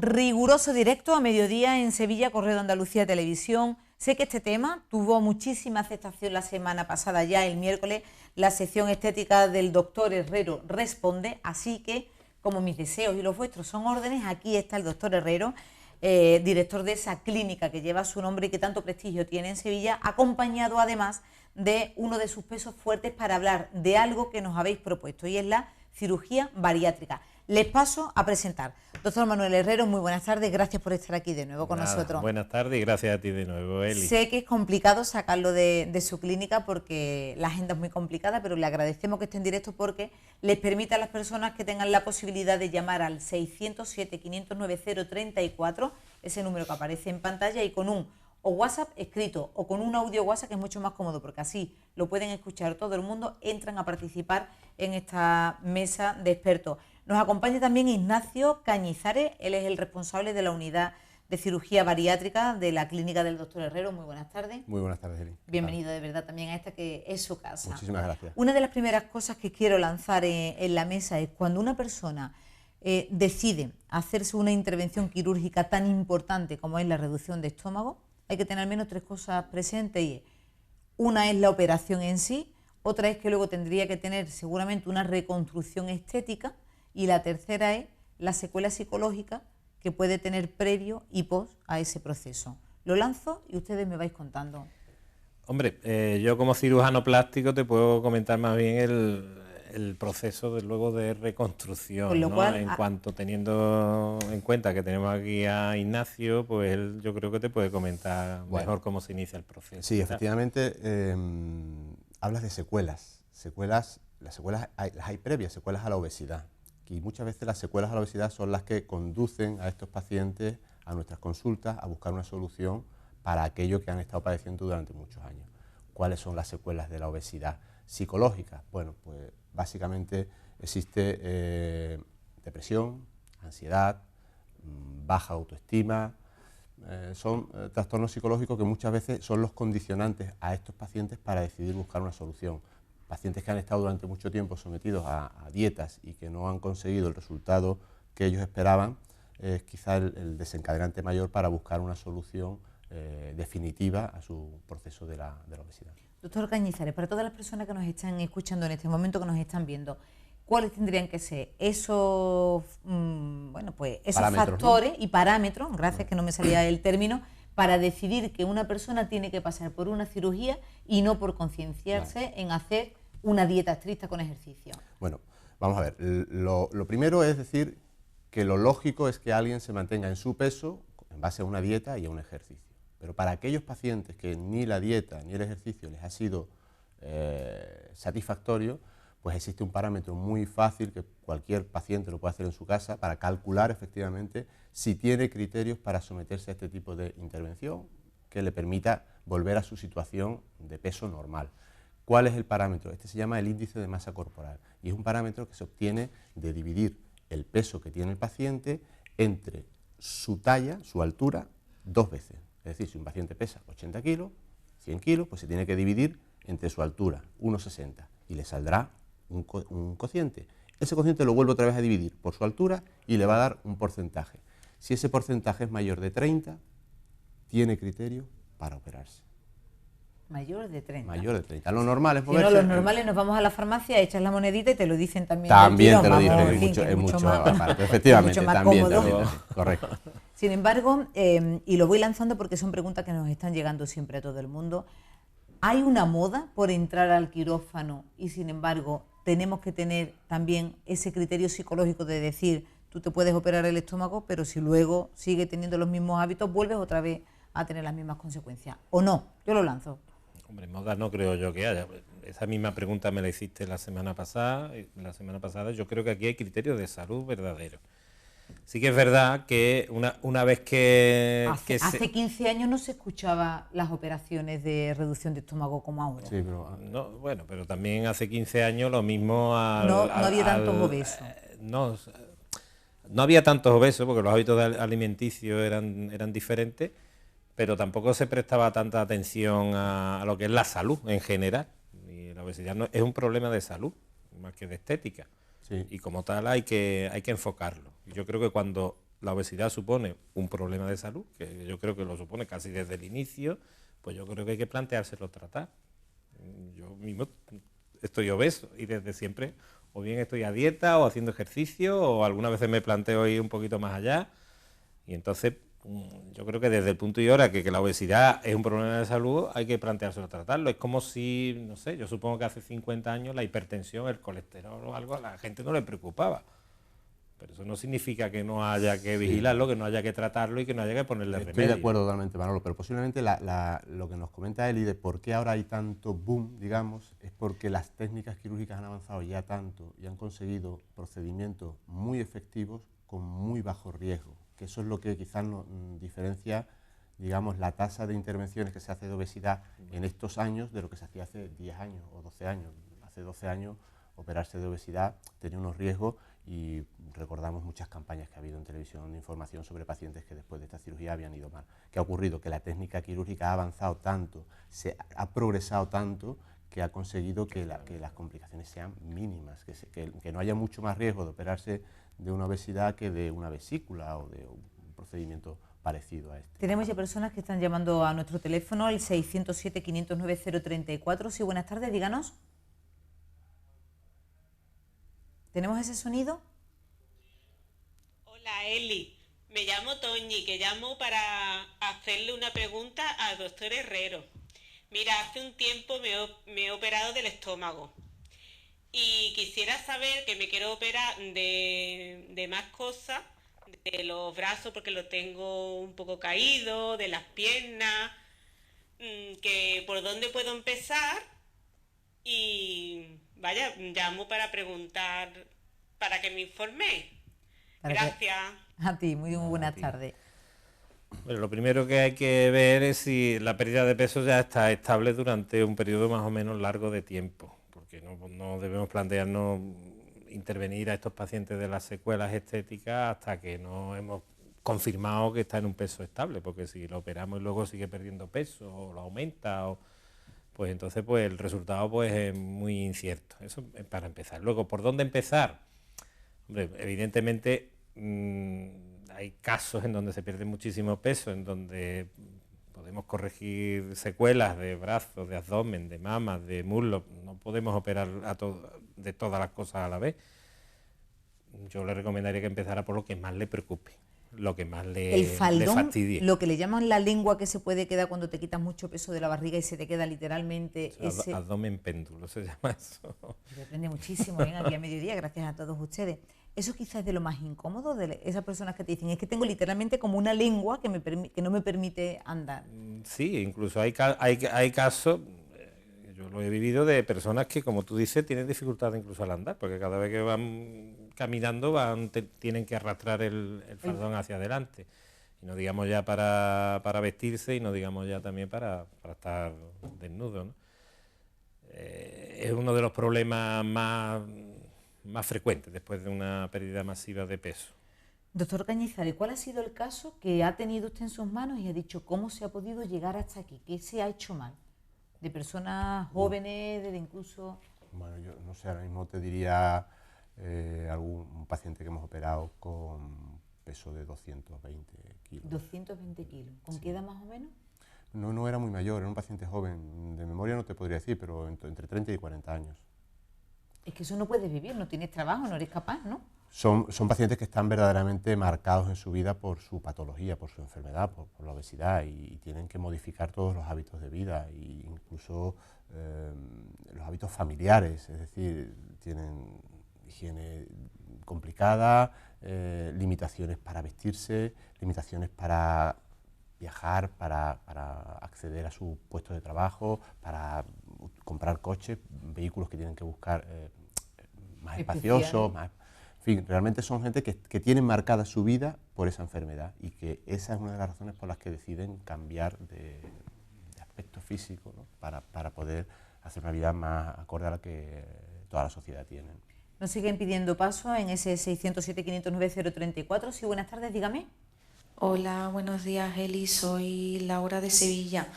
Riguroso directo a mediodía en Sevilla, Correo de Andalucía Televisión. Sé que este tema tuvo muchísima aceptación la semana pasada, ya el miércoles, la sección estética del doctor Herrero responde, así que, como mis deseos y los vuestros son órdenes, aquí está el doctor Herrero, director de esa clínica que lleva su nombre y que tanto prestigio tiene en Sevilla, acompañado además de uno de sus pesos fuertes para hablar de algo que nos habéis propuesto, y es la cirugía bariátrica. Les paso a presentar. Doctor Manuel Herrero, muy buenas tardes, gracias por estar aquí de nuevo con nosotros. Buenas tardes y gracias a ti de nuevo, Eli. Sé que es complicado sacarlo de su clínica porque la agenda es muy complicada, pero le agradecemos que esté en directo porque les permite a las personas que tengan la posibilidad de llamar al 607-509-034, ese número que aparece en pantalla, y con un o WhatsApp escrito o con un audio WhatsApp, que es mucho más cómodo porque así lo pueden escuchar todo el mundo, entran a participar en esta mesa de expertos. Nos acompaña también Ignacio Cañizares, él es el responsable de la unidad de cirugía bariátrica de la clínica del doctor Herrero. Muy buenas tardes. Muy buenas tardes, Eli. Bienvenido de verdad también a esta que es su casa. Muchísimas gracias. Una de las primeras cosas que quiero lanzar en la mesa es cuando una persona decide hacerse una intervención quirúrgica tan importante como es la reducción de estómago, hay que tener al menos tres cosas presentes, y una es la operación en sí, otra es que luego tendría que tener seguramente una reconstrucción estética, y la tercera es la secuela psicológica que puede tener previo y post a ese proceso. Lo lanzo y ustedes me vais contando. Hombre, yo como cirujano plástico te puedo comentar más bien el proceso luego de reconstrucción, Con lo ¿no? cual, En cuanto, teniendo en cuenta que tenemos aquí a Ignacio, pues él yo creo que te puede comentar mejor cómo se inicia el proceso. Sí, efectivamente, hablas de secuelas. Las secuelas las hay previas, secuelas a la obesidad. Y muchas veces las secuelas a la obesidad son las que conducen a estos pacientes a nuestras consultas a buscar una solución para aquello que han estado padeciendo durante muchos años. ¿Cuáles son las secuelas de la obesidad psicológica? Bueno, pues básicamente existe depresión, ansiedad, baja autoestima. Son trastornos psicológicos que muchas veces son los condicionantes a estos pacientes para decidir buscar una solución. Pacientes que han estado durante mucho tiempo sometidos a dietas y que no han conseguido el resultado que ellos esperaban, es quizá el desencadenante mayor para buscar una solución definitiva a su proceso de la obesidad. Doctor Cañizares, para todas las personas que nos están escuchando en este momento, que nos están viendo, ¿cuáles tendrían que ser esos, esos factores, ¿no?, y parámetros, gracias que no me salía el término, para decidir que una persona tiene que pasar por una cirugía y no por concienciarse en hacer una dieta estricta con ejercicio? Bueno, vamos a ver, lo primero es decir que lo lógico es que alguien se mantenga en su peso en base a una dieta y a un ejercicio. Pero para aquellos pacientes que ni la dieta ni el ejercicio les ha sido satisfactorio, pues existe un parámetro muy fácil que cualquier paciente lo puede hacer en su casa para calcular efectivamente si tiene criterios para someterse a este tipo de intervención que le permita volver a su situación de peso normal. ¿Cuál es el parámetro? Este se llama el índice de masa corporal y es un parámetro que se obtiene de dividir el peso que tiene el paciente entre su talla, su altura, dos veces. Es decir, si un paciente pesa 80 kilos, 100 kilos, pues se tiene que dividir entre su altura, 1,60, y le saldrá un cociente. Ese cociente lo vuelve otra vez a dividir por su altura y le va a dar un porcentaje. Si ese porcentaje es mayor de 30, tiene criterio para operarse. Mayor de 30. Mayor de 30. Lo normal es moverse. Si no, los normales nos vamos a la farmacia, echas la monedita y te lo dicen también. También te lo dicen, es mucho más aparte. Efectivamente, mucho más también, cómodo. Correcto. Sin embargo, y lo voy lanzando porque son preguntas que nos están llegando siempre a todo el mundo, ¿hay una moda por entrar al quirófano y sin embargo tenemos que tener también ese criterio psicológico de decir, tú te puedes operar el estómago, pero si luego sigue teniendo los mismos hábitos, vuelves otra vez a tener las mismas consecuencias? ¿O no? Yo lo lanzo. Hombre, moda no creo yo que haya. Esa misma pregunta me la hiciste la semana pasada. Yo creo que aquí hay criterios de salud verdaderos. Sí que es verdad que una vez que... Hace 15 años no se escuchaba las operaciones de reducción de estómago como ahora. Sí, pero... No, bueno, pero también hace 15 años lo mismo no había tantos obesos. No había tantos obesos porque los hábitos alimenticios eran diferentes, pero tampoco se prestaba tanta atención a lo que es la salud en general. Y la obesidad es un problema de salud, más que de estética. Sí. Y como tal hay que enfocarlo. Yo creo que cuando la obesidad supone un problema de salud, que yo creo que lo supone casi desde el inicio, pues yo creo que hay que planteárselo tratar. Yo mismo estoy obeso y desde siempre o bien estoy a dieta o haciendo ejercicio o algunas veces me planteo ir un poquito más allá y entonces yo creo que desde el punto y hora que la obesidad es un problema de salud hay que planteárselo tratarlo. Es como si, no sé, yo supongo que hace 50 años la hipertensión, el colesterol o algo a la gente no le preocupaba. Pero eso no significa que no haya que vigilarlo, que no haya que tratarlo y que no haya que ponerle remedio. Estoy de acuerdo totalmente, Manolo, pero posiblemente lo que nos comenta Eli de por qué ahora hay tanto boom, digamos, es porque las técnicas quirúrgicas han avanzado ya tanto y han conseguido procedimientos muy efectivos con muy bajo riesgo, que eso es lo que quizás nos diferencia, digamos, la tasa de intervenciones que se hace de obesidad en estos años de lo que se hacía hace 10 años o 12 años. Hace 12 años operarse de obesidad tenía unos riesgos y recordamos muchas campañas que ha habido en televisión de información sobre pacientes que después de esta cirugía habían ido mal. ¿Qué ha ocurrido? Que la técnica quirúrgica ha avanzado tanto, ha progresado tanto que ha conseguido que las complicaciones sean mínimas, que no haya mucho más riesgo de operarse de una obesidad que de una vesícula o de un procedimiento parecido a este. Tenemos ya personas que están llamando a nuestro teléfono, el 607-509-034. Sí, buenas tardes, díganos. ¿Tenemos ese sonido? Hola Eli, me llamo Toñi, que llamo para hacerle una pregunta al doctor Herrero. Mira, hace un tiempo me he operado del estómago y quisiera saber que me quiero operar de más cosas, de los brazos porque lo tengo un poco caído, de las piernas, que por dónde puedo empezar y vaya, llamo para preguntar, para que me informe. Gracias. A ti, muy buenas tardes. Bueno, lo primero que hay que ver es si la pérdida de peso ya está estable durante un periodo más o menos largo de tiempo, porque no debemos plantearnos intervenir a estos pacientes de las secuelas estéticas hasta que no hemos confirmado que está en un peso estable, porque si lo operamos y luego sigue perdiendo peso o lo aumenta, pues entonces pues el resultado pues es muy incierto. Eso es para empezar. Luego, ¿por dónde empezar? Hombre, evidentemente hay casos en donde se pierde muchísimo peso, en donde podemos corregir secuelas de brazos, de abdomen, de mamas, de muslos. No podemos operar de todas las cosas a la vez. Yo le recomendaría que empezara por lo que más le preocupe, lo que más le fastidie. Lo que le llaman la lengua que se puede quedar cuando te quitas mucho peso de la barriga y se te queda literalmente ese... Abdomen péndulo se llama eso. Depende muchísimo, aquí a mediodía, gracias a todos ustedes. Eso quizás es de lo más incómodo de esas personas que te dicen, es que tengo literalmente como una lengua que no me permite andar. Sí, incluso hay casos, yo lo he vivido, de personas que, como tú dices, tienen dificultad incluso al andar, porque cada vez que van caminando tienen que arrastrar el faldón hacia adelante. Y no digamos ya para vestirse y no digamos ya también para estar desnudo, ¿no? Es uno de los problemas más frecuentes después de una pérdida masiva de peso. Doctor Cañizares, ¿cuál ha sido el caso que ha tenido usted en sus manos y ha dicho cómo se ha podido llegar hasta aquí? ¿Qué se ha hecho mal? ¿De personas jóvenes, de incluso...? Bueno, yo no sé, ahora mismo te diría un paciente que hemos operado con peso de 220 kilos. 220 kilos. ¿Con Sí. qué edad más o menos? No era muy mayor, era un paciente joven. De memoria no te podría decir, pero entre 30 y 40 años. Es que eso no puedes vivir, no tienes trabajo, no eres capaz, ¿no? Son pacientes que están verdaderamente marcados en su vida por su patología, por su enfermedad, por la obesidad y tienen que modificar todos los hábitos de vida e incluso los hábitos familiares, es decir, tienen higiene complicada, limitaciones para vestirse, limitaciones para viajar, para acceder a su puesto de trabajo, para comprar coches, vehículos que tienen que buscar más espaciosos, más... En fin, realmente son gente que tienen marcada su vida por esa enfermedad y que esa es una de las razones por las que deciden cambiar de aspecto físico, ¿no? para poder hacer una vida más acorde a la que toda la sociedad tiene. Nos siguen pidiendo paso en ese 607-509-034. Sí, buenas tardes, dígame. Hola, buenos días, Eli. Soy Laura de Sevilla.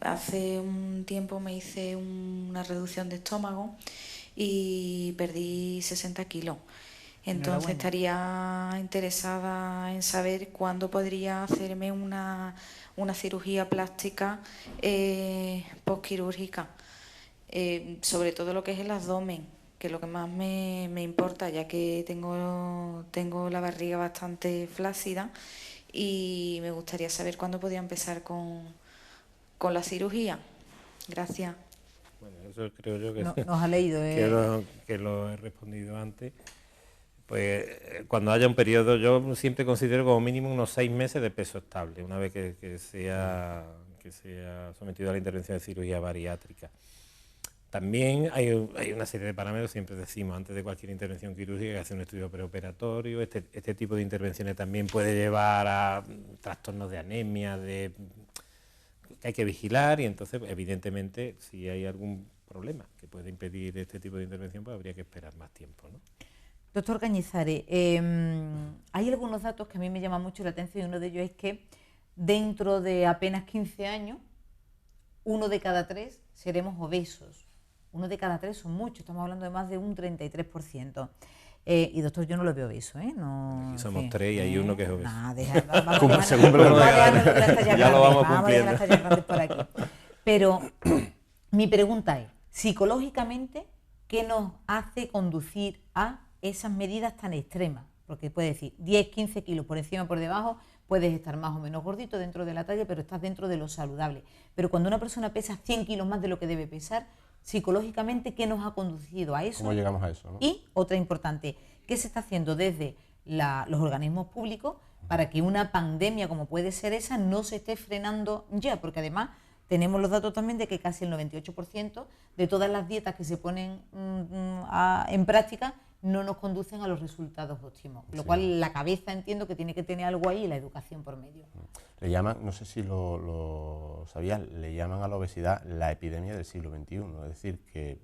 Hace un tiempo me hice una reducción de estómago y perdí 60 kilos. Entonces estaría interesada en saber cuándo podría hacerme una cirugía plástica postquirúrgica, sobre todo lo que es el abdomen, que es lo que más me importa, ya que tengo la barriga bastante flácida y me gustaría saber cuándo podría empezar con la cirugía. Gracias. Bueno, eso creo yo que, nos ha leído, que lo he respondido antes. Pues cuando haya un periodo, yo siempre considero como mínimo unos 6 meses de peso estable, una vez que sea sometido a la intervención de cirugía bariátrica. También hay una serie de parámetros, siempre decimos, antes de cualquier intervención quirúrgica, que hacer un estudio preoperatorio. Este tipo de intervenciones también puede llevar a trastornos de anemia, que hay que vigilar, y entonces, evidentemente, si hay algún problema que puede impedir este tipo de intervención, pues habría que esperar más tiempo, ¿no? Doctor Cañizares, hay algunos datos que a mí me llaman mucho la atención, y uno de ellos es que dentro de apenas 15 años, 1 de cada 3 seremos obesos. 1 de cada 3 son muchos, estamos hablando de más de un 33%. Y doctor, yo no lo veo obeso, ¿eh? No, aquí somos 3 y hay uno que es obeso. Ya lo vamos cumpliendo. Vamos a dejar las tallas grandes por aquí. Pero mi pregunta es, psicológicamente, ¿qué nos hace conducir a esas medidas tan extremas? Porque puedes decir 10, 15 kilos por encima o por debajo, puedes estar más o menos gordito dentro de la talla, pero estás dentro de lo saludable. Pero cuando una persona pesa 100 kilos más de lo que debe pesar, psicológicamente, ¿qué nos ha conducido a eso? ¿Cómo llegamos a eso, ¿no? Y otra importante, ¿qué se está haciendo desde los organismos públicos para que una pandemia como puede ser esa no se esté frenando ya? Porque además tenemos los datos también de que casi el 98% de todas las dietas que se ponen en práctica no nos conducen a los resultados óptimos. Lo cual la cabeza entiendo que tiene que tener algo ahí y la educación por medio. Le llaman, no sé si lo sabías, le llaman a la obesidad la epidemia del siglo XXI. Es decir, que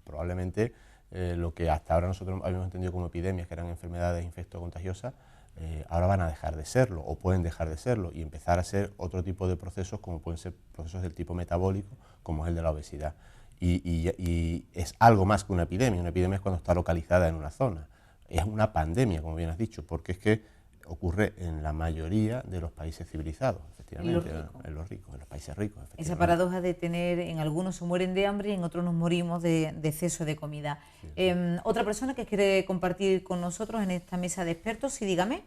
probablemente lo que hasta ahora nosotros habíamos entendido como epidemias, que eran enfermedades infectocontagiosas, ahora van a dejar de serlo o pueden dejar de serlo y empezar a ser otro tipo de procesos, como pueden ser procesos del tipo metabólico, como es el de la obesidad. Y es algo más que una epidemia. Una epidemia es cuando está localizada en una zona. Es una pandemia, como bien has dicho, porque es que ocurre en la mayoría de los países civilizados, efectivamente, en los ricos, en los países ricos. Esa paradoja de tener, en algunos se mueren de hambre y en otros nos morimos de exceso de comida. Sí. Otra persona que quiere compartir con nosotros en esta mesa de expertos, sí, dígame.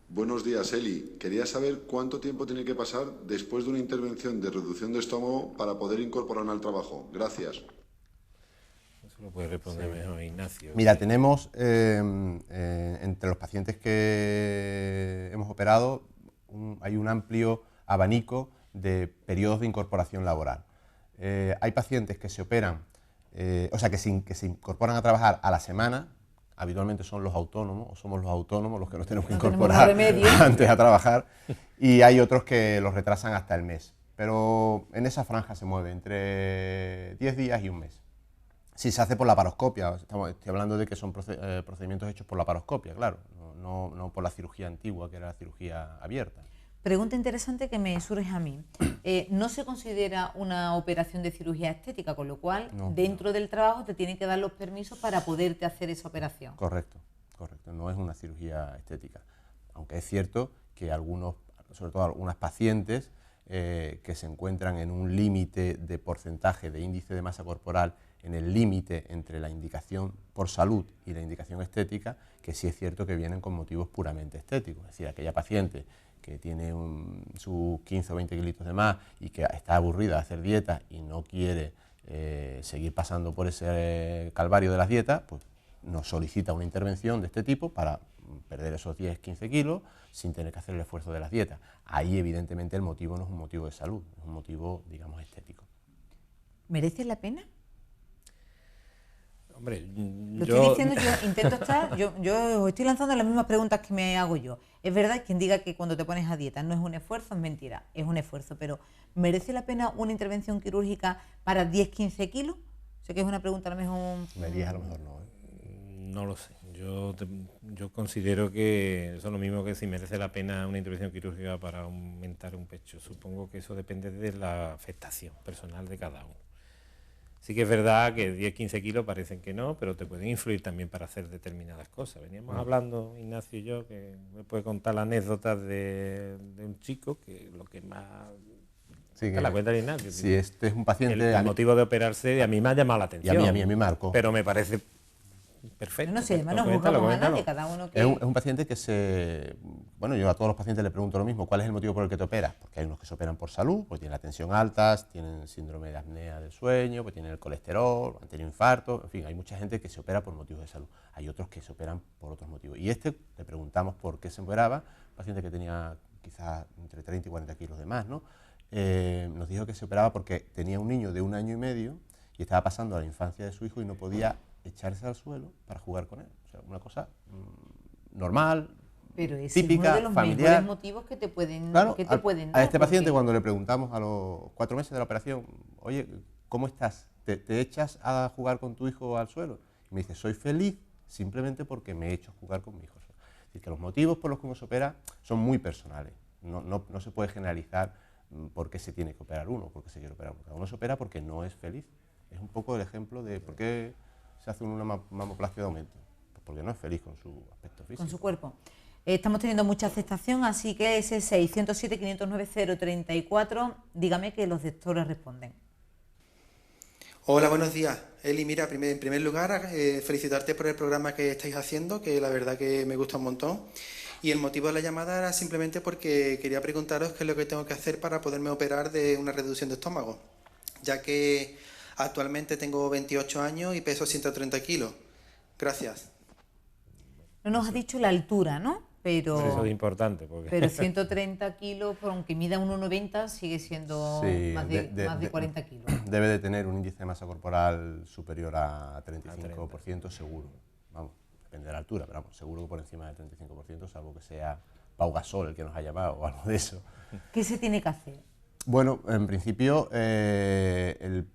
Buenos días, Eli. Quería saber cuánto tiempo tiene que pasar después de una intervención de reducción de estómago para poder incorporarme al trabajo. Gracias. Eso lo puede responder mejor Ignacio. Mira, tenemos entre los pacientes que hemos operado hay un amplio abanico de periodos de incorporación laboral. Hay pacientes que se operan, que se incorporan a trabajar a la semana. Habitualmente son los autónomos, o somos los autónomos los que nos tenemos que incorporar antes a trabajar, y hay otros que los retrasan hasta el mes. Pero en esa franja se mueve entre 10 días y un mes. Si se hace por la paroscopia, estoy hablando de que son procedimientos hechos por la paroscopia, claro, no por la cirugía antigua, que era la cirugía abierta. Pregunta interesante que me surge a mí. No se considera una operación de cirugía estética, con lo cual dentro del trabajo te tienen que dar los permisos para poderte hacer esa operación. Correcto, no es una cirugía estética. Aunque es cierto que sobre todo algunas pacientes que se encuentran en un límite de porcentaje de índice de masa corporal, en el límite entre la indicación por salud y la indicación estética, que sí es cierto que vienen con motivos puramente estéticos. Es decir, aquella paciente que tiene sus 15 o 20 kilitos de más y que está aburrida de hacer dietas y no quiere seguir pasando por ese calvario de las dietas, pues nos solicita una intervención de este tipo para perder esos 10-15 kilos sin tener que hacer el esfuerzo de las dietas. Ahí evidentemente el motivo no es un motivo de salud, es un motivo, digamos, estético. ¿Merece la pena? Hombre, lo estoy diciendo, yo intento estar, yo os estoy lanzando las mismas preguntas que me hago yo. Es verdad, quien diga que cuando te pones a dieta no es un esfuerzo, es mentira, es un esfuerzo, pero ¿merece la pena una intervención quirúrgica para 10-15 kilos? Sé que es una pregunta a lo mejor... Me a lo mejor no. No lo sé, yo considero que eso es lo mismo que si merece la pena una intervención quirúrgica para aumentar un pecho. Supongo que eso depende de la afectación personal de cada uno. Sí que es verdad que 10-15 kilos parecen que no, pero te pueden influir también para hacer determinadas cosas. Veníamos hablando, Ignacio y yo, que me puede contar la anécdota de un chico que lo que más... Sí, ¿Te la cuenta de Ignacio? Sí, este es un paciente... El motivo de operarse a mí me ha llamado la atención. Y a mí me marcó. Pero me parece perfecto. No sé, no juzgamos a nadie, cada uno que... Es un paciente que se... Bueno, yo a todos los pacientes le pregunto lo mismo. ¿Cuál es el motivo por el que te operas? Porque hay unos que se operan por salud, pues tienen la tensión alta, tienen síndrome de apnea del sueño, pues tienen el colesterol, han tenido infarto, en fin, hay mucha gente que se opera por motivos de salud. Hay otros que se operan por otros motivos. Y le preguntamos por qué se operaba, un paciente que tenía quizás entre 30 y 40 kilos de más, ¿no? Nos dijo que se operaba porque tenía un niño de 1 año y medio y estaba pasando a la infancia de su hijo y no podía echarse al suelo para jugar con él. O sea, una cosa normal, pero ese típica, es uno de los familiar. mejores motivos que te pueden, Claro, dar. A este paciente cuando le preguntamos a los 4 meses de la operación, oye, ¿cómo estás? ¿Te echas a jugar con tu hijo al suelo? Y me dice, soy feliz simplemente porque me he hecho jugar con mi hijo. Es decir, que los motivos por los que uno se opera son muy personales. No se puede generalizar por qué se tiene que operar uno, por qué se quiere operar uno. Cada uno se opera porque no es feliz. Es un poco el ejemplo de por qué se hace una mamoplastia de aumento. Pues porque no es feliz con su aspecto físico. Con su cuerpo. Estamos teniendo mucha aceptación, así que ese 607-509-034, dígame que los doctores responden. Hola, buenos días. Eli, mira, en primer lugar, felicitarte por el programa que estáis haciendo, que la verdad que me gusta un montón. Y el motivo de la llamada era simplemente porque quería preguntaros qué es lo que tengo que hacer para poderme operar de una reducción de estómago, ya que actualmente tengo 28 años y peso 130 kilos. Gracias. No nos ha dicho la altura, ¿no? Pero eso es importante. Porque... Pero 130 kilos, aunque mida 1,90, sigue siendo más de 40 kilos. Debe de tener un índice de masa corporal superior a 35% seguro. Vamos, depende de la altura, pero vamos, seguro que por encima del 35%, salvo que sea Pau Gasol el que nos ha llamado o algo de eso. ¿Qué se tiene que hacer? Bueno, en principio el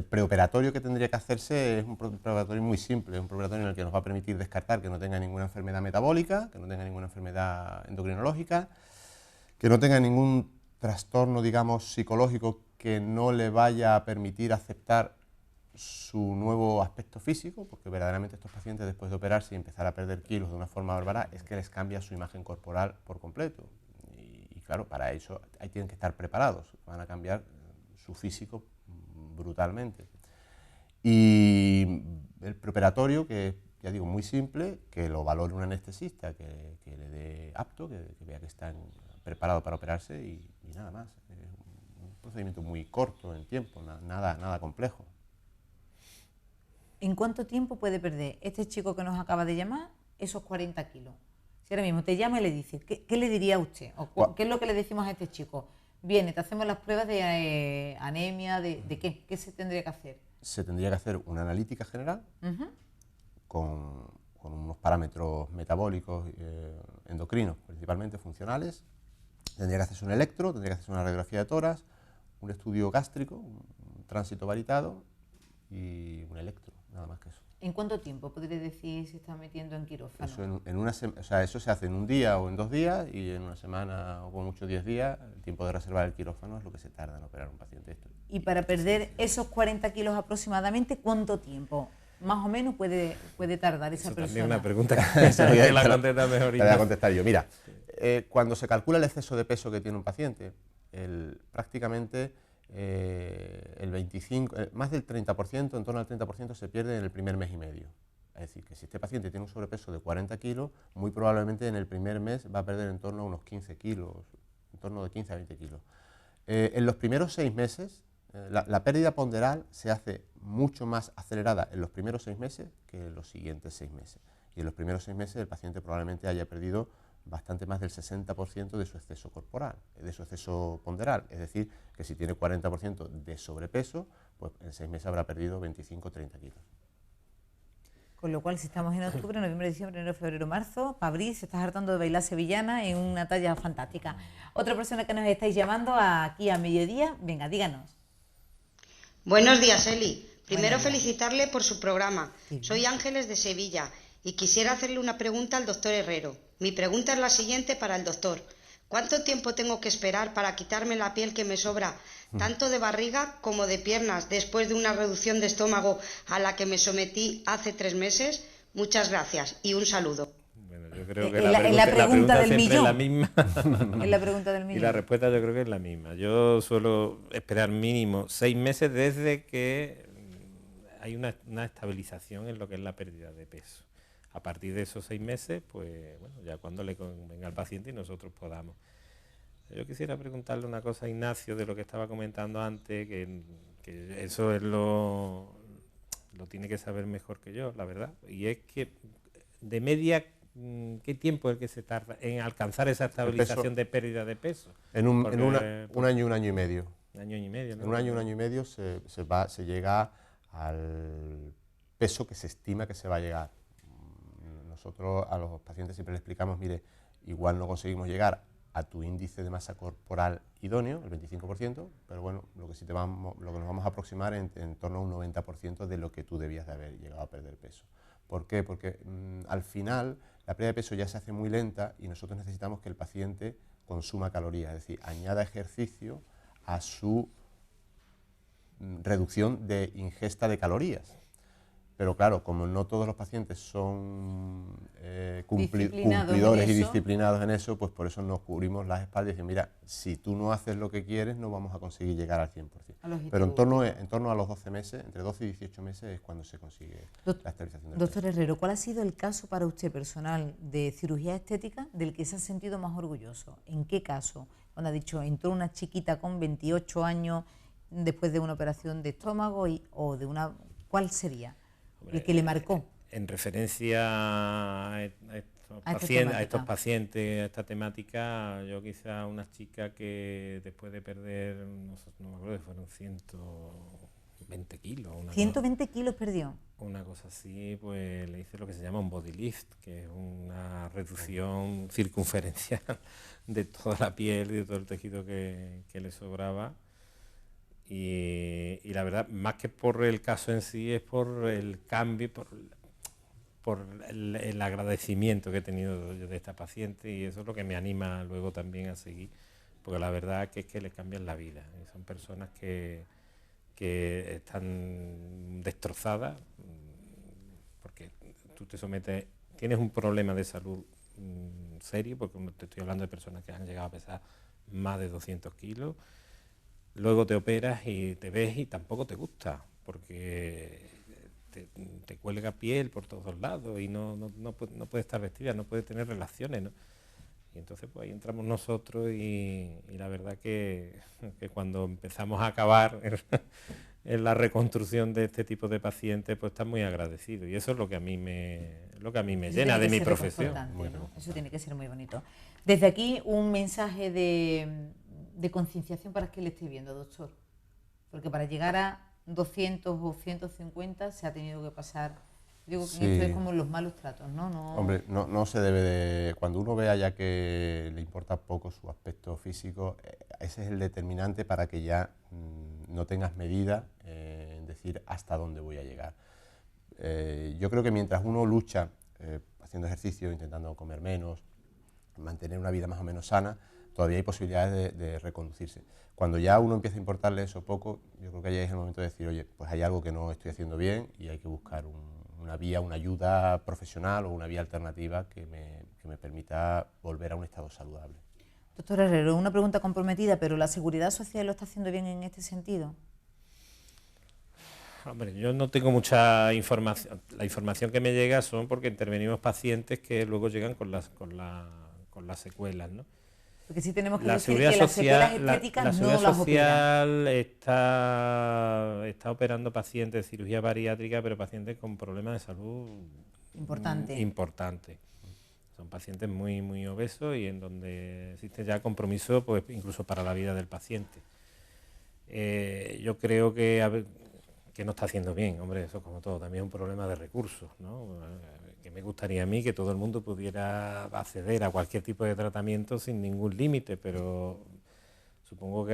preoperatorio que tendría que hacerse es un preoperatorio muy simple, es un preoperatorio en el que nos va a permitir descartar que no tenga ninguna enfermedad metabólica, que no tenga ninguna enfermedad endocrinológica, que no tenga ningún trastorno, digamos, psicológico que no le vaya a permitir aceptar su nuevo aspecto físico, porque verdaderamente estos pacientes después de operarse y empezar a perder kilos de una forma bárbara es que les cambia su imagen corporal por completo. Y claro, para eso ahí tienen que estar preparados, van a cambiar su físico brutalmente. Y el preoperatorio, que ya digo, muy simple, que lo valore un anestesista, que le dé apto, que vea que están preparados para operarse y nada más. Es un procedimiento muy corto en tiempo, nada complejo. ¿En cuánto tiempo puede perder este chico que nos acaba de llamar esos 40 kilos? Si ahora mismo te llama y le dice, ¿qué le diría a usted? ¿O qué es lo que le decimos a este chico? Viene, te hacemos las pruebas de anemia, ¿de qué? ¿Qué se tendría que hacer? Se tendría que hacer una analítica general con unos parámetros metabólicos, endocrinos, principalmente funcionales. Tendría que hacerse un electro, tendría que hacerse una radiografía de tórax, un estudio gástrico, un tránsito varitado y un electro, nada más que eso. ¿En cuánto tiempo podría decir se está metiendo en quirófano? Eso, eso se hace en un día o en 2 días, y en una semana o con mucho 10 días, el tiempo de reserva del quirófano es lo que se tarda en operar un paciente. Y para perder esos 40 kilos aproximadamente, ¿cuánto tiempo más o menos puede tardar esa persona? También una pregunta que la contesta mejor. Te voy a contestar yo. Mira, cuando se calcula el exceso de peso que tiene un paciente, prácticamente más del 30%, en torno al 30%, se pierde en el primer mes y medio. Es decir, que si este paciente tiene un sobrepeso de 40 kilos, muy probablemente en el primer mes va a perder en torno a unos 15 kilos, en torno de 15 a 20 kilos. En los primeros 6 meses, la pérdida ponderal se hace mucho más acelerada en los primeros 6 meses que en los siguientes 6 meses. Y en los primeros 6 meses el paciente probablemente haya perdido bastante más del 60% de su exceso corporal, de su exceso ponderal. Es decir, que si tiene 40% de sobrepeso, pues en 6 meses habrá perdido 25 o 30 kilos. Con lo cual, si estamos en octubre, noviembre, diciembre, enero, febrero, marzo, para abril se está hartando de bailar sevillana en una talla fantástica. Otra persona que nos estáis llamando aquí a mediodía, venga, díganos. Buenos días, Eli. Primero felicitarle por su programa. Soy Ángeles de Sevilla y quisiera hacerle una pregunta al doctor Herrero. Mi pregunta es la siguiente para el doctor. ¿Cuánto tiempo tengo que esperar para quitarme la piel que me sobra, tanto de barriga como de piernas, después de una reducción de estómago a la que me sometí hace 3 meses? Muchas gracias y un saludo. Bueno, yo creo que la pregunta del siempre millón. es la misma. Es la pregunta del millón. Y la respuesta yo creo que es la misma. Yo suelo esperar mínimo 6 meses desde que hay una estabilización en lo que es la pérdida de peso. A partir de esos 6 meses, pues bueno, ya cuando le convenga al paciente y nosotros podamos. Yo quisiera preguntarle una cosa a Ignacio de lo que estaba comentando antes, que eso es lo tiene que saber mejor que yo, la verdad. Y es que de media, ¿qué tiempo es el que se tarda en alcanzar esa estabilización de pérdida de peso? En un año y medio. Un año y medio, ¿no? En un año y medio se llega al peso que se estima que se va a llegar. Nosotros a los pacientes siempre les explicamos, mire, igual no conseguimos llegar a tu índice de masa corporal idóneo, el 25%, pero bueno, lo que nos vamos a aproximar en torno a un 90% de lo que tú debías de haber llegado a perder peso. ¿Por qué? Porque al final la pérdida de peso ya se hace muy lenta y nosotros necesitamos que el paciente consuma calorías, es decir, añada ejercicio a su reducción de ingesta de calorías. Pero claro, como no todos los pacientes son cumplidores y disciplinados en eso, pues por eso nos cubrimos las espaldas y decimos, mira, si tú no haces lo que quieres, no vamos a conseguir llegar al 100%. Pero en torno a los 12 meses, entre 12 y 18 meses es cuando se consigue la estabilización del Doctor peso. Herrero, ¿cuál ha sido el caso para usted personal de cirugía estética del que se ha sentido más orgulloso? ¿En qué caso? Cuando ha dicho, entró una chiquita con 28 años después de una operación de estómago ¿cuál sería? El que le marcó. En referencia a estos pacientes, a esta temática, yo quizá una chica que después de perder, no me acuerdo, fueron 120 kilos. 120 kilos perdió. Una cosa así, pues le hice lo que se llama un body lift, que es una reducción circunferencial de toda la piel y de todo el tejido que le sobraba. Y la verdad, más que por el caso en sí, es por el cambio, por el agradecimiento que he tenido yo de esta paciente, y eso es lo que me anima luego también a seguir, porque la verdad que es que le cambian la vida. Y son personas que están destrozadas, porque tú te sometes, tienes un problema de salud serio, porque te estoy hablando de personas que han llegado a pesar más de 200 kilos, luego te operas y te ves y tampoco te gusta, porque te cuelga piel por todos lados y no puede estar vestida, no puede tener relaciones, ¿no? Y entonces pues ahí entramos nosotros y la verdad que cuando empezamos a acabar en la reconstrucción de este tipo de pacientes, pues está muy agradecido, y eso es lo que a mí me llena de mi profesión. ¿No? Eso tiene que ser muy bonito. Desde aquí un mensaje de concienciación para que le esté viendo, doctor, porque para llegar a 200 o 150 se ha tenido que pasar. Digo que esto es como los malos tratos, ¿no? Hombre, no se debe de... Cuando uno vea ya que le importa poco su aspecto físico, ese es el determinante para que ya no tengas medida en decir hasta dónde voy a llegar. Yo creo que mientras uno lucha haciendo ejercicio, intentando comer menos, mantener una vida más o menos sana, todavía hay posibilidades de reconducirse. Cuando ya uno empieza a importarle eso poco, yo creo que ya es el momento de decir, oye, pues hay algo que no estoy haciendo bien y hay que buscar una vía, una ayuda profesional o una vía alternativa que me permita volver a un estado saludable. Doctor Herrero, una pregunta comprometida, pero ¿la Seguridad Social lo está haciendo bien en este sentido? Hombre, yo no tengo mucha información. La información que me llega son porque intervenimos pacientes que luego llegan con las secuelas, ¿no? Porque sí tenemos que la decir seguridad que las social, secuelas estéticas la no seguridad las social está operando pacientes de cirugía bariátrica, pero pacientes con problemas de salud importantes. Son pacientes muy, muy obesos y en donde existe ya compromiso, pues incluso para la vida del paciente. Yo creo que no está haciendo bien, hombre, eso como todo, también es un problema de recursos, ¿no? Que me gustaría a mí que todo el mundo pudiera acceder a cualquier tipo de tratamiento sin ningún límite, pero supongo que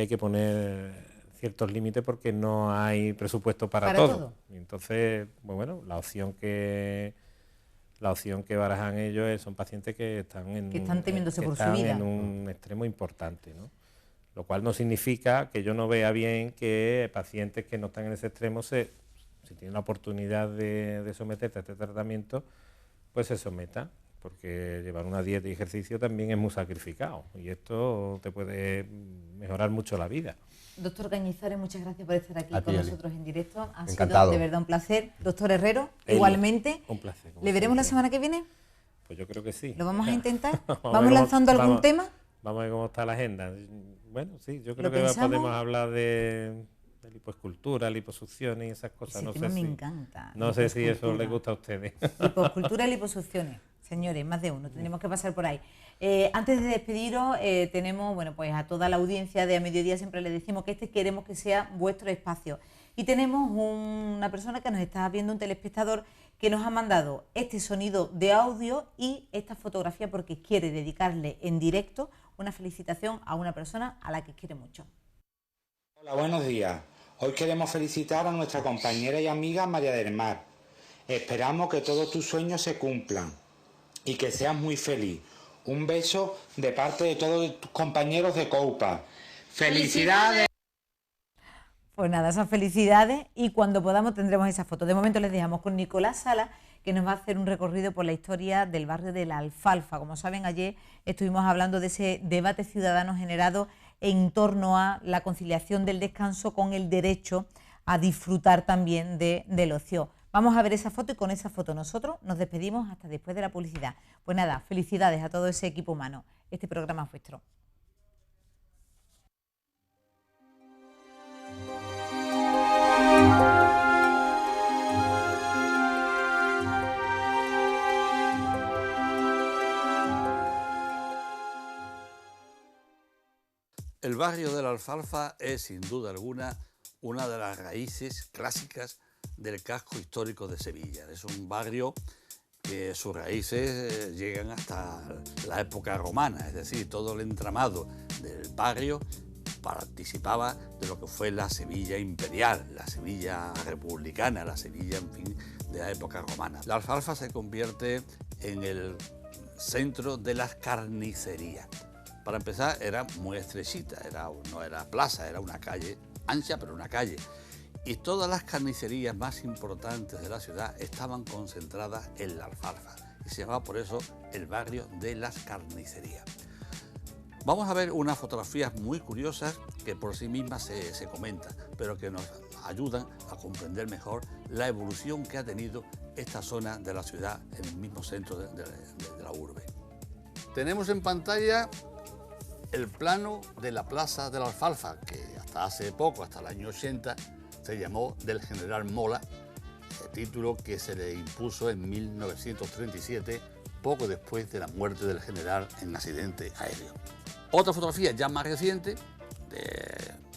hay que poner ciertos límites porque no hay presupuesto para todo. Y entonces, bueno, la opción que la opción que barajan ellos son pacientes que están temiéndose por su vida, en un extremo importante, ¿no? Lo cual no significa que yo no vea bien que pacientes que no están en ese extremo, si tienen la oportunidad de someterse a este tratamiento, pues se someta, porque llevar una dieta y ejercicio también es muy sacrificado y esto te puede mejorar mucho la vida. Doctor Cañizares, muchas gracias por estar aquí con nosotros en directo. Ha Encantado. sido de verdad un placer. Doctor Herrero, igualmente. Un placer. ¿Le veremos la semana que viene? Pues yo creo que sí. ¿Lo vamos a intentar? Vamos ¿Vamos lanzando algún tema? Vamos a ver cómo está la agenda. Bueno, sí, yo creo ¿Lo que pensamos? podemos hablar de lipoescultura, liposucciones y esas cosas. Ese No tema sé me si, encanta. no sé si eso Lipoescultura. les gusta a ustedes. Lipoescultura y liposucciones. Señores, más de uno, tenemos que pasar por ahí. Antes de despediros, tenemos, bueno, pues a toda la audiencia de A Mediodía siempre les decimos que queremos que sea vuestro espacio. Y tenemos una persona que nos está viendo, un telespectador, que nos ha mandado este sonido de audio y esta fotografía porque quiere dedicarle en directo una felicitación a una persona a la que quiere mucho. Hola, buenos días. Hoy queremos felicitar a nuestra compañera y amiga María del Mar. Esperamos que todos tus sueños se cumplan y que seas muy feliz. Un beso de parte de todos tus compañeros de COUPA. ¡Felicidades! Pues nada, esas felicidades y cuando podamos tendremos esa foto. De momento les dejamos con Nicolás Sala, que nos va a hacer un recorrido por la historia del barrio de La Alfalfa. Como saben, ayer estuvimos hablando de ese debate ciudadano generado en torno a la conciliación del descanso con el derecho a disfrutar también del ocio. Vamos a ver esa foto y con esa foto nosotros nos despedimos hasta después de la publicidad. Pues nada, felicidades a todo ese equipo humano. Este programa es vuestro. El barrio de La Alfalfa es, sin duda alguna, una de las raíces clásicas del casco histórico de Sevilla. Es un barrio que sus raíces llegan hasta la época romana, es decir, todo el entramado del barrio participaba de lo que fue la Sevilla imperial, la Sevilla republicana, la Sevilla, en fin, de la época romana. La Alfalfa se convierte en el centro de las carnicerías. Para empezar, era muy estrechita, no era plaza, era una calle ancha, pero una calle. Y todas las carnicerías más importantes de la ciudad estaban concentradas en La Alfalfa. Y se llamaba por eso el barrio de las carnicerías. Vamos a ver unas fotografías muy curiosas que por sí mismas se comentan, pero que nos ayudan a comprender mejor la evolución que ha tenido esta zona de la ciudad en el mismo centro de la urbe. Tenemos en pantalla el plano de la Plaza de la Alfalfa, que hasta hace poco, hasta el año 80, se llamó del General Mola, título que se le impuso en 1937, poco después de la muerte del general en accidente aéreo. Otra fotografía ya más reciente,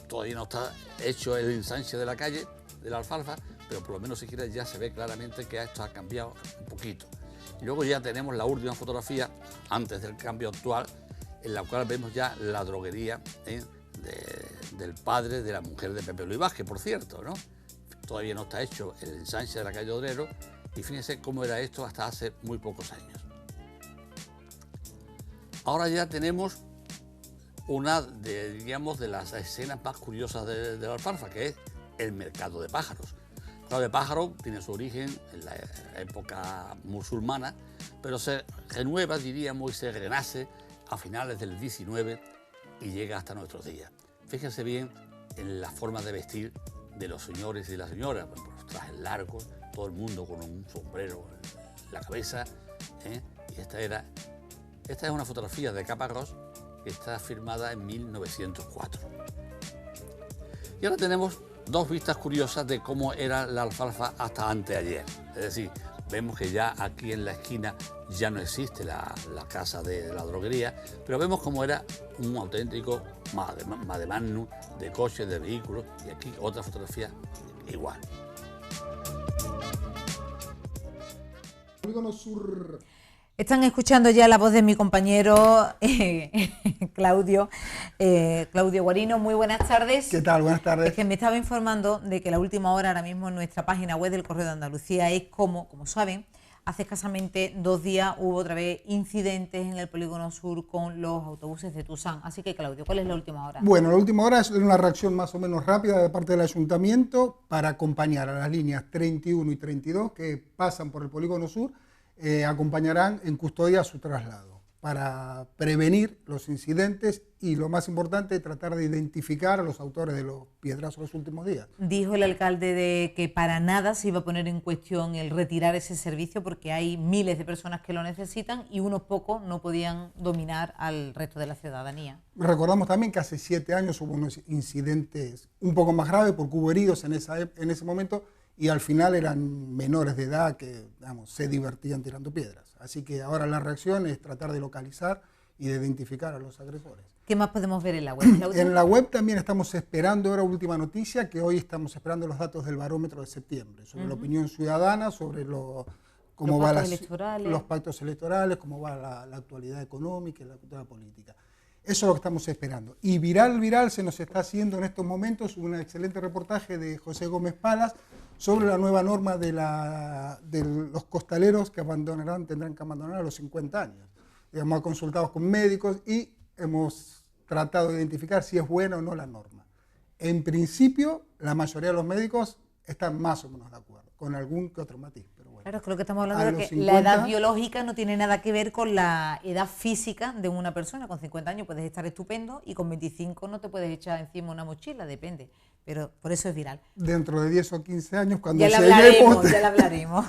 todavía no está hecho el ensanche de la calle de la Alfalfa, pero por lo menos siquiera ya se ve claramente que esto ha cambiado un poquito. Y luego ya tenemos la última fotografía, antes del cambio actual, en la cual vemos ya la droguería del padre de la mujer de Pepe Luis Vázquez, por cierto, ¿no? Todavía no está hecho el ensanche de la calle Obrero y fíjense cómo era esto hasta hace muy pocos años. Ahora ya tenemos una de las escenas más curiosas de la Alfalfa, que es el mercado de pájaros. El mercado de pájaros tiene su origen en la época musulmana, pero se renueva, diríamos, y se renace a finales del 19 y llega hasta nuestros días. Fíjense bien en la forma de vestir de los señores y las señoras, por los trajes largos, todo el mundo con un sombrero en la cabeza, y esta es una fotografía de Caparrós que está firmada en 1904. Y ahora tenemos dos vistas curiosas de cómo era la Alfalfa hasta anteayer. Es decir, vemos que ya aquí en la esquina ya no existe la casa de la droguería, pero vemos cómo era un auténtico mademagnum de coches, de vehículos, y aquí otra fotografía igual. Están escuchando ya la voz de mi compañero Claudio Guarino. Muy buenas tardes. ¿Qué tal? Buenas tardes. Es que me estaba informando de que la última hora ahora mismo en nuestra página web del Correo de Andalucía es como saben, hace escasamente 2 días hubo otra vez incidentes en el Polígono Sur con los autobuses de Tusán. Así que, Claudio, ¿cuál es la última hora? Bueno, la última hora es una reacción más o menos rápida de parte del Ayuntamiento para acompañar a las líneas 31 y 32 que pasan por el Polígono Sur, acompañarán en custodia su traslado, para prevenir los incidentes y, lo más importante, tratar de identificar a los autores de los piedrazos los últimos días. Dijo el alcalde de que para nada se iba a poner en cuestión el retirar ese servicio porque hay miles de personas que lo necesitan y unos pocos no podían dominar al resto de la ciudadanía. Recordamos también que hace 7 años hubo unos incidentes un poco más graves porque hubo heridos en ese momento y al final eran menores de edad que, digamos, se divertían tirando piedras. Así que ahora la reacción es tratar de localizar y de identificar a los agresores. ¿Qué más podemos ver en la web, Claudia? En la web también estamos esperando, ahora última noticia, que hoy estamos esperando los datos del barómetro de septiembre, sobre la opinión ciudadana, sobre cómo van los pactos electorales, cómo va la actualidad económica y la actualidad política. Eso es lo que estamos esperando. Y viral se nos está haciendo en estos momentos un excelente reportaje de José Gómez Palas sobre la nueva norma de los costaleros que tendrán que abandonar a los 50 años. Hemos consultado con médicos y hemos tratado de identificar si es buena o no la norma. En principio, la mayoría de los médicos están más o menos de acuerdo, con algún que otro matiz. Pero bueno, claro, creo que estamos hablando de que la edad biológica no tiene nada que ver con la edad física de una persona. Con 50 años puedes estar estupendo y con 25 no te puedes echar encima una mochila, depende. Pero por eso es viral. Dentro de 10 o 15 años, cuando ya la hablaremos.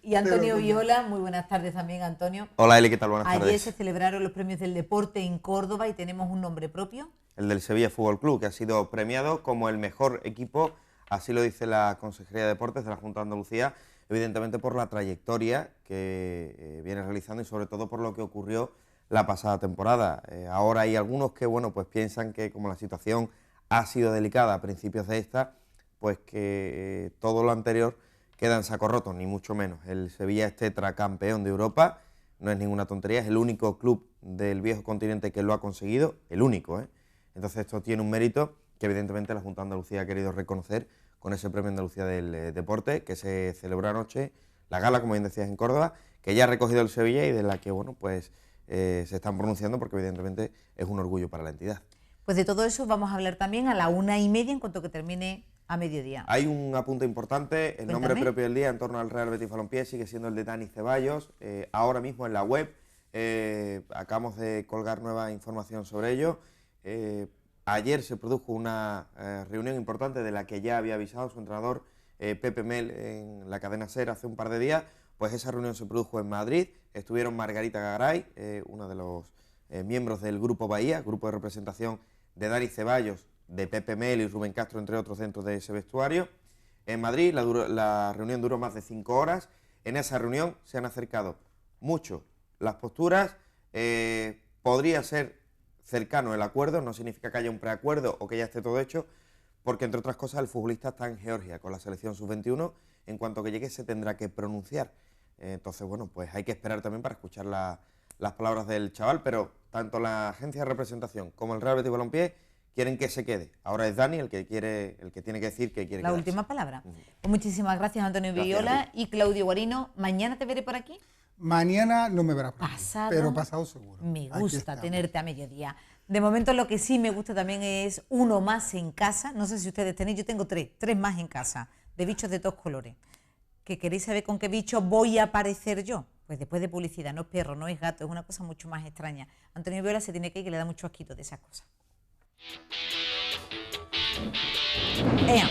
Y Antonio Viola, muy buenas tardes también, Antonio. Hola Eli, ¿qué tal? Buenas tardes. Ayer se celebraron los premios del deporte en Córdoba y tenemos un nombre propio. El del Sevilla Fútbol Club, que ha sido premiado como el mejor equipo, así lo dice la Consejería de Deportes de la Junta de Andalucía, evidentemente por la trayectoria que viene realizando y sobre todo por lo que ocurrió la pasada temporada. Ahora hay algunos que, bueno, pues piensan que como la situación ha sido delicada a principios de esta, pues que todo lo anterior queda en saco roto, ni mucho menos. El Sevilla es tetracampeón de Europa, no es ninguna tontería, es el único club del viejo continente que lo ha conseguido, el único, ¿eh? Entonces esto tiene un mérito que evidentemente la Junta de Andalucía ha querido reconocer con ese Premio Andalucía del Deporte que se celebró anoche, la gala, como bien decías, en Córdoba, que ya ha recogido el Sevilla y de la que, bueno, pues se están pronunciando porque evidentemente es un orgullo para la entidad. Pues de todo eso vamos a hablar también a la 1:30 en cuanto que termine a mediodía. Hay un apunte importante, el nombre propio del día en torno al Real Betis Balompié sigue siendo el de Dani Ceballos. Ahora mismo en la web acabamos de colgar nueva información sobre ello. Ayer se produjo una reunión importante de la que ya había avisado su entrenador Pepe Mel en la cadena SER hace un par de días. Pues esa reunión se produjo en Madrid, estuvieron Margarita Garay, una de los miembros del Grupo Bahía, grupo de representación de Dani Ceballos, de Pepe Mel y Rubén Castro, entre otros, dentro de ese vestuario. En Madrid la reunión duró más de 5 horas. En esa reunión se han acercado mucho las posturas. Podría ser cercano el acuerdo, no significa que haya un preacuerdo o que ya esté todo hecho, porque entre otras cosas el futbolista está en Georgia con la selección sub-21. En cuanto que llegue se tendrá que pronunciar. Entonces, bueno, pues hay que esperar también para escuchar las palabras del chaval, pero tanto la agencia de representación como el Real Betis Balompié quieren que se quede. Ahora es Dani el que tiene que decir que quiere la quedarse. Última palabra. Pues muchísimas gracias, Antonio Viola y Claudio Guarino. ¿Mañana te veré por aquí? Mañana no me verás por aquí, pero pasado seguro. Me gusta tenerte a mediodía. De momento lo que sí me gusta también es uno más en casa. No sé si ustedes tenéis, yo tengo tres más en casa, de bichos de todos colores. ¿Que queréis saber con qué bicho voy a aparecer yo? Pues después de publicidad, no es perro, no es gato, es una cosa mucho más extraña. Antonio Viola se tiene que ir, que le da mucho asquito de esas cosas. ¡Ea!